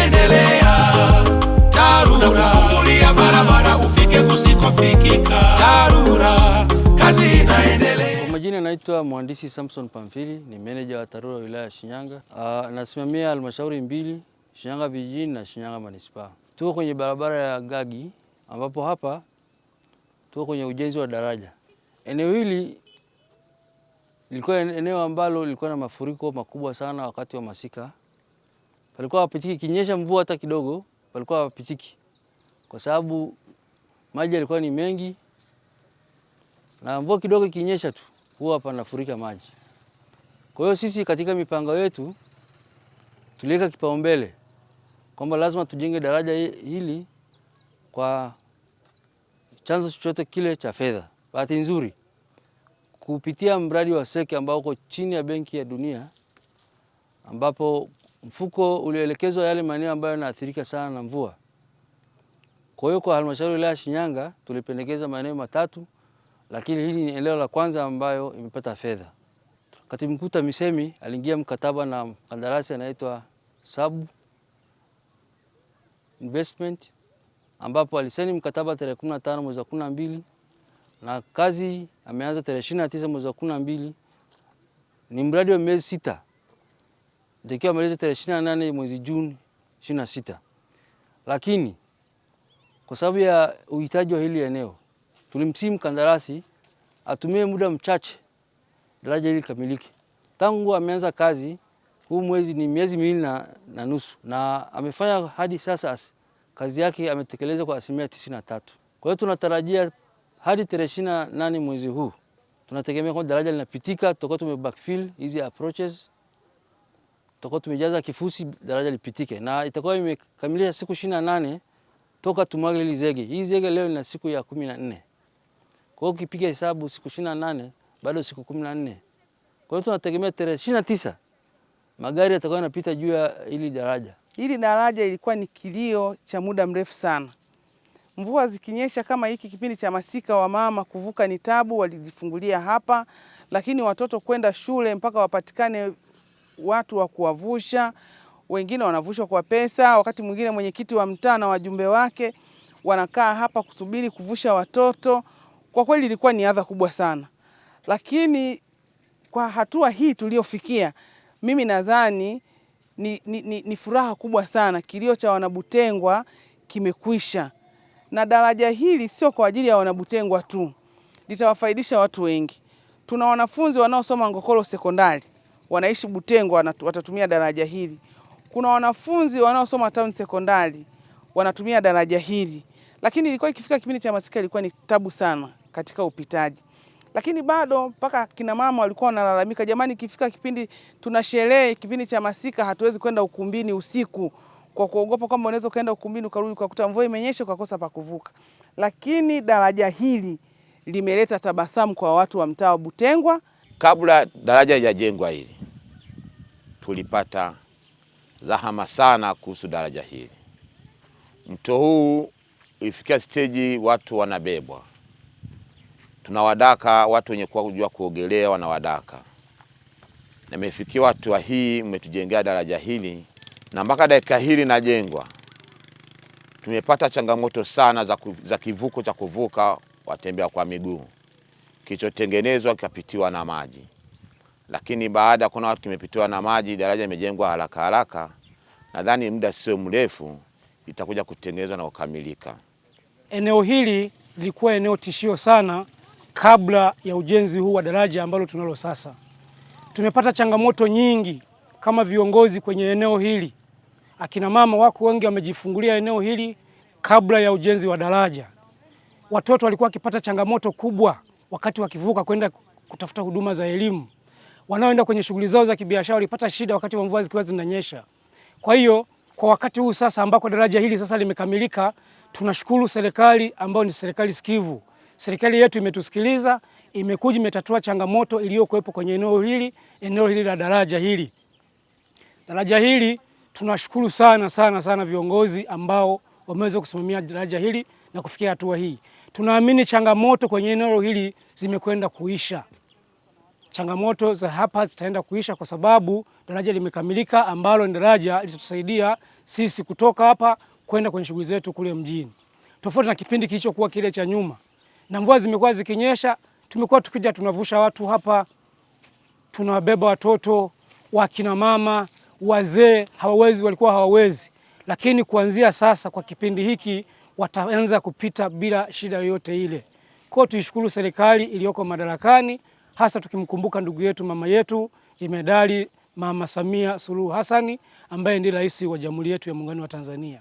inaendelea. TARURA kufungulia barabara ufike kusikofikika. TARURA kazi inaendelea. Kwa majina naitwa Mhandisi Samson Pamphili, ni meneja wa TARURA wilaya ya Shinyanga. Nasimamia halmashauri mbili, Shinyanga vijijini na Shinyanga manispaa. Tuko kwenye barabara ya Gagi ambapo hapa tuko kwenye ujenzi wa daraja. Eneo hili lilikuwa eneo ambalo lilikuwa na mafuriko makubwa sana wakati wa masika. Palikuwa hapitiki, kinyesha mvua hata kidogo, palikuwa hapitiki. Kwa sababu maji yalikuwa ni mengi na mvua kidogo kinyesha tu huwa panafurika maji. Kwa hiyo sisi katika mipango yetu tuliweka kipaumbele kwamba lazima tujenge daraja hili kwa chanzo chochote kile cha fedha. Bahati nzuri kupitia mradi wa SEC ambao uko chini ya Benki ya Dunia, ambapo mfuko ulioelekezwa yale maeneo ambayo yanaathirika sana na mvua. Kwa hiyo kwa halmashauri ya wilaya ya Shinyanga tulipendekeza maeneo matatu, lakini hili ni eneo la kwanza ambayo imepata fedha. Katibu Mkuu TAMISEMI aliingia mkataba na mkandarasi anaitwa Sabu Investment, ambapo alisaini mkataba tarehe 15 mwezi wa 12 na kazi ameanza tarehe 29 mwezi wa 12. Ni mradi wa miezi 6. Ndio amaliza tarehe 28 mwezi Juni 26. Lakini kwa sababu ya uhitaji wa hili eneo, tulimsihi mkandarasi atumie muda mchache daraja hili kamilike. Tangu ameanza kazi, huu mwezi ni miezi 2.5 na amefanya hadi sasa kazi yake ametekeleza kwa 93%. Kwa hiyo tunatarajia hadi tarehe 28 mwezi huu tunategemea kwamba daraja linapitika, tutakuwa tumebackfill hizi approaches, tutakuwa tumejaza kifusi daraja lipitike, na itakuwa imekamilisha siku 28 toka tumwage hili zege. Hii zege leo ina siku ya 14. Kwa hiyo ukipiga hesabu siku 28 bado siku 14. Kwa hiyo tunategemea tarehe 29 magari yatakuwa yanapita juu ya hili daraja. Hili daraja ilikuwa ni kilio cha muda mrefu sana. Mvua zikinyesha kama hiki kipindi cha masika, wa mama kuvuka ni tabu, walijifungulia hapa, lakini watoto kwenda shule mpaka wapatikane watu wa kuwavusha. Wengine wanavushwa kwa pesa, wakati mwingine mwenyekiti wa mtaa na wajumbe wake wanakaa hapa kusubiri kuvusha watoto. Kwa kweli ilikuwa ni adha kubwa sana. Lakini kwa hatua hii tuliofikia, mimi nadhani ni furaha kubwa sana. Kilio cha Wanabutengwa kimekwisha. Na daraja hili sio kwa ajili ya Wanabutengwa tu, litawafaidisha watu wengi. Tuna wanafunzi wanaosoma Ngokolo Sekondari, wanaishi Butengwa, watatumia daraja hili. Kuna wanafunzi wanaosoma Town Sekondari, wanatumia daraja hili. Lakini ilikuwa ikifika kipindi cha masika ilikuwa ni tabu sana katika upitaji. Lakini bado mpaka kina mama walikuwa wanalalamika, jamani, ikifika kipindi tuna sherehe, kipindi cha masika hatuwezi kwenda ukumbini usiku kwa kuogopa kwamba unaweza kaenda ukumbini ukarudi ukakuta mvua imenyesha ukakosa pa kuvuka. Lakini daraja hili limeleta tabasamu kwa watu wa mtaa wa Butengwa. Kabla daraja hajajengwa hili, tulipata zahama sana kuhusu daraja hili. Mto huu ulifikia stage watu wanabebwa. Tunawadaka watu wenye kujua kuogelea wanawadaka. Na imefikia watu wa hii mmetujengea daraja hili, na mpaka dakika hili najengwa tumepata changamoto sana za kivuko cha kuvuka watembea kwa miguu. Kilichotengenezwa kikapitiwa na maji. Lakini baada kuna watu kimepitiwa na maji, daraja imejengwa haraka haraka. Nadhani muda sio mrefu itakuja kutengenezwa na kukamilika. Eneo hili lilikuwa eneo tishio sana kabla ya ujenzi huu wa daraja ambalo tunalo sasa. Tumepata changamoto nyingi kama viongozi kwenye eneo hili. Akina mama wako wengi wamejifungulia eneo hili kabla ya ujenzi wa daraja. Watoto walikuwa wakipata changamoto kubwa wakati wakivuka kwenda kutafuta huduma za elimu. Wanaoenda kwenye shughuli zao za kibiashara walipata shida wakati wa mvua zikiwa zinanyesha. Kwa hiyo kwa wakati huu sasa ambako daraja hili sasa limekamilika, tunashukuru serikali ambayo ni serikali sikivu. Serikali yetu imetusikiliza, imekuja imetatua changamoto iliyokuwepo kwenye eneo hili la daraja hili. Daraja hili tunashukuru sana viongozi ambao wameweza kusimamia daraja hili na kufikia hatua hii. Tunaamini changamoto kwenye eneo hili zimekwenda kuisha. changamoto za hapa zitaenda kuisha kwa sababu daraja limekamilika, ambalo ni daraja litatusaidia sisi kutoka hapa kwenda kwenye shughuli zetu kule mjini. Tofauti na kipindi kilichokuwa kile cha nyuma. Na mvua zimekuwa zikinyesha, tumekuwa tukija tunavusha watu hapa, tunawabeba watoto, wakina mama, wazee walikuwa hawawezi. Lakini kuanzia sasa kwa kipindi hiki wataanza kupita bila shida yoyote ile. Kwa tuishukuru serikali iliyoko madarakani, hasa tukimkumbuka ndugu yetu, mama yetu Jemedari Mama Samia Suluhu Hassan, ambaye ndiye rais wa Jamhuri yetu ya Muungano wa Tanzania.